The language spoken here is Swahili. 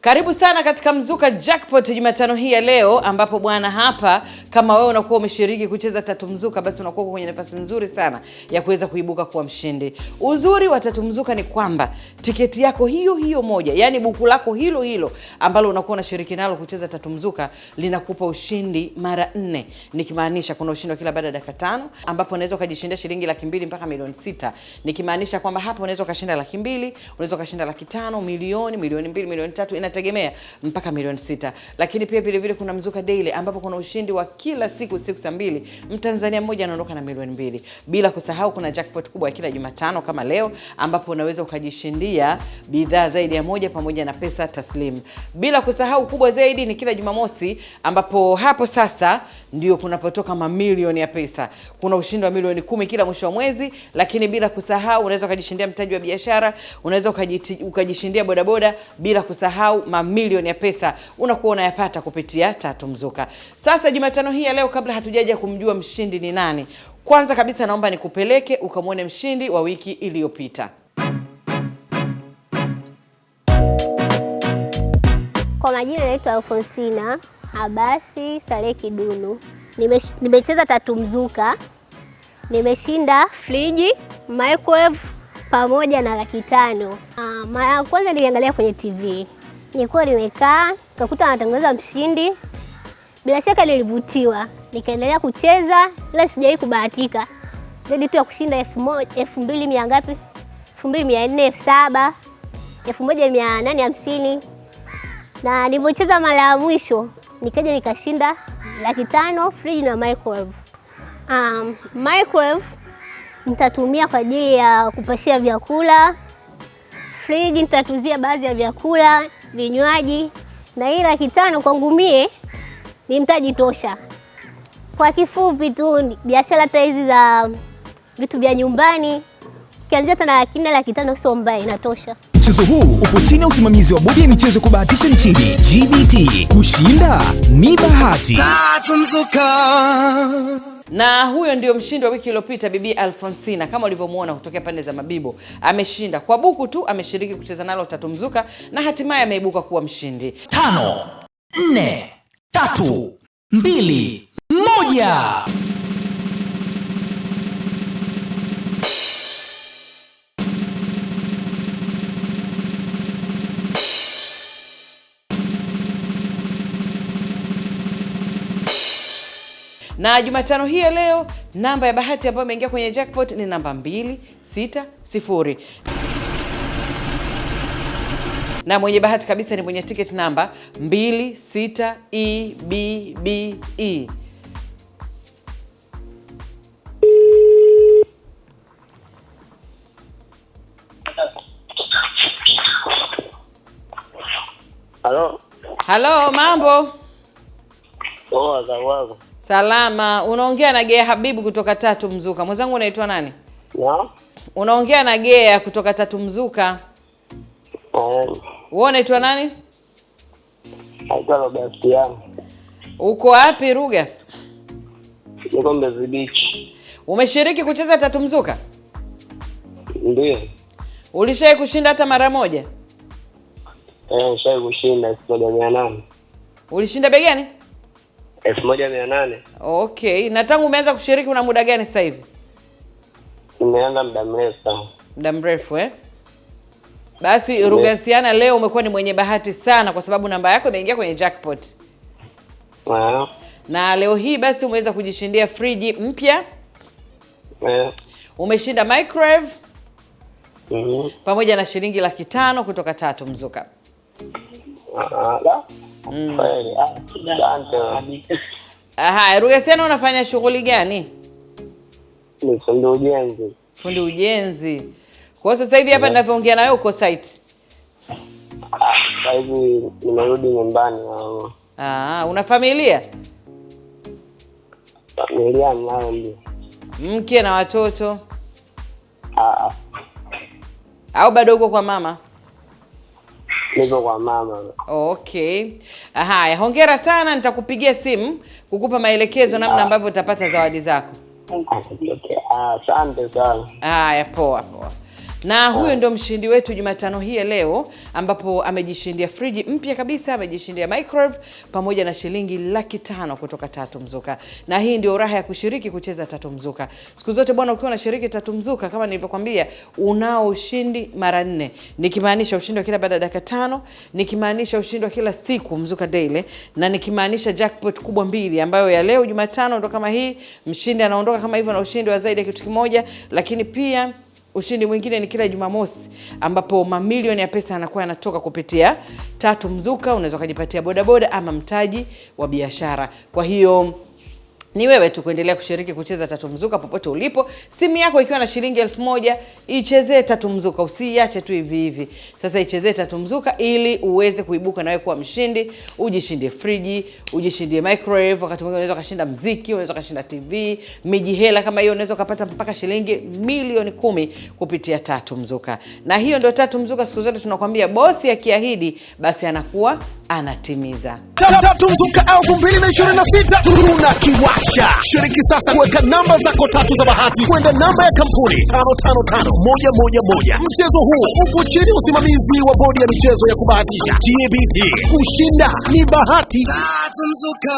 Karibu sana katika Mzuka Jackpot Jumatano hii ya leo, ambapo bwana hapa kama wewe unakuwa umeshiriki kucheza Tatu Mzuka, basi unakuwa kwenye nafasi nzuri sana ya kuweza kuibuka kuwa mshindi. Uzuri wa Tatu Mzuka ni kwamba tiketi yako hiyo moja, yani buku lako hilo ambalo unakuwa unashiriki nalo kucheza Tatu Mzuka, linakupa ushindi mara 4. Nikimaanisha kuna ushindi wa kila baada ya dakika 5, ambapo unaweza ukajishindia shilingi 200,000 mpaka milioni 6. Nikimaanisha kwamba hapo unaweza ukashinda 200,000, unaweza ukashinda 500,000, milioni 2, milioni 3, inategemea mpaka milioni 6. Lakini pia vile kuna Mzuka Daily, ambapo kuna ushindi wa kila siku saa 2, Mtanzania mmoja anaondoka na milioni 2. Bila kusahau kuna jackpot kubwa kila Jumatano kama leo, ambapo unaweza ukajishindia bidhaa zaidi ya moja pamoja na pesa taslim. Bila kusahau kubwa zaidi ni kila Jumamosi, ambapo hapo sasa ndio kunapotoka mamilioni ya pesa. Kuna ushindi wa milioni 10 kila mwisho wa mwezi. Lakini bila kusahau unaweza ukajishindia mtaji wa biashara, unaweza ukajishindia bodaboda, bila kusahau mamilioni ya pesa unakuwa unayapata kupitia Tatu Mzuka. Sasa Jumatano hii ya leo, kabla hatujaja kumjua mshindi ni nani, kwanza kabisa naomba nikupeleke ukamwone mshindi wa wiki iliyopita. Kwa majina naitwa Alfonsina Abasi Saleki Dunu. Nimecheza Tatu Mzuka. Nimeshinda friji, microwave pamoja na 500,000. Mara ya kwanza niliangalia kwenye TV. Nilikuwa nimekaa, nikakuta anatangaza mshindi. Bila shaka nilivutiwa. Nikaendelea kucheza, ila sijawahi kubahatika. Zaidi tu ya kushinda 2,000 ngapi? 2,400, 7,000, 1,850. Na nilipocheza mara ya mwisho, nikaja nikashinda 500,000 friji na microwave. Microwave nitatumia kwa ajili ya kupashia vyakula. Friji nitatuzia baadhi ya vyakula, vinywaji, na hii 500,000 kwangu mie ni mtaji tosha. Kwa kifupi tu, biashara hata hizi za vitu vya nyumbani kianzia hata na 500,000 sio mbaya, inatosha. Mchezo huu upo chini ya usimamizi wa Bodi ya Michezo Kubahatisha nchini, GBT. Kushinda ni bahati. Tatu Mzuka. Na huyo ndio mshindi wa wiki iliyopita, Bibi Alfonsina, kama ulivyomuona kutokea pande za Mabibo. Ameshinda kwa buku tu, ameshiriki kucheza nalo Tatu Mzuka na hatimaye ameibuka kuwa mshindi. 5, 4, 3, 2, 1. Na Jumatano hii ya leo, namba ya bahati ambayo imeingia kwenye jackpot ni namba 260. Na mwenye bahati kabisa ni mwenye ticket namba 26EBBE. Halo, mambo? Wazo. Salama, unaongea na Gea Habibu kutoka Tatu Mzuka. Mwenzangu unaitwa nani? Ya? Unaongea na Gea kutoka Tatu Mzuka. Wewe unaitwa nani? Naitwa Robertian. Uko wapi Ruga? Niko Mbezi Beach. Umeshiriki kucheza Tatu Mzuka? Ndiyo. Ulishawahi kushinda hata mara moja? Nishawahi kushinda 1,800. Ulishinda bei gani? 1,800. Okay, na tangu umeanza kushiriki una muda gani sasa hivi? Nimeanza muda mrefu sana. Muda mrefu Basi Rugasiana, leo umekuwa ni mwenye bahati sana kwa sababu namba yako imeingia kwenye jackpot. Na leo hii basi umeweza kujishindia friji mpya. Umeshinda microwave. Pamoja na shilingi 500,000 kutoka Tatu Mzuka. Rugasiana, unafanya shughuli gani? Ni fundi ujenzi. Fundi ujenzi. Kwa sasa hivi hapa ninavyoongea na wewe uko site? Sasa hivi nimerudi nyumbani. Una familia? Familia ninayo. Mke na watoto? Au bado uko kwa mama? Niko kwa mama. Okay. Haya, hongera sana, nitakupigia simu kukupa maelekezo namna ambavyo utapata zawadi zako. Asante sana. Haya, poa. Na huyo ndio mshindi wetu Jumatano hii leo, ambapo amejishindia friji mpya kabisa, amejishindia microwave pamoja na shilingi 500,000 kutoka Tatu Mzuka. Na hii ndio raha ya kushiriki kucheza Tatu Mzuka. Siku zote bwana, ukiwa unashiriki Tatu Mzuka kama nilivyokuambia, unao ushindi mara 4. Nikimaanisha ushindi wa kila baada ya dakika 5, nikimaanisha ushindi wa kila siku Mzuka Daily, na nikimaanisha jackpot kubwa 2 ambayo ya leo Jumatano ndo kama hii, mshindi anaondoka kama hivyo na ushindi wa zaidi ya kitu kimoja. Lakini pia ushindi mwingine ni kila Jumamosi, ambapo mamilioni ya pesa yanakuwa yanatoka kupitia Tatu Mzuka. Unaweza kujipatia bodaboda ama mtaji wa biashara. Kwa hiyo ni wewe tu kuendelea kushiriki kucheza Tatu Mzuka popote ulipo. Simu yako ikiwa na shilingi 1000, ichezee Tatu Mzuka, usiache tu hivi hivi. Sasa ichezee Tatu Mzuka ili uweze kuibuka na wewe kuwa mshindi, ujishindie friji, ujishindie microwave, wakati mwingine unaweza kushinda muziki, unaweza kushinda TV, miji hela kama hiyo, unaweza kupata mpaka shilingi milioni 10 kupitia Tatu Mzuka. Na hiyo ndio Tatu Mzuka, siku zote tunakwambia bosi akiahidi basi anakuwa anatimiza. Tatu Mzuka 2026 tunakiwasha. Shiriki sasa kuweka namba zako 3 za bahati kwenda namba ya kampuni 555111. Mchezo huu upo chini ya usimamizi wa bodi ya michezo ya kubahatisha GBT. Kushinda ni bahati. Tatu Mzuka.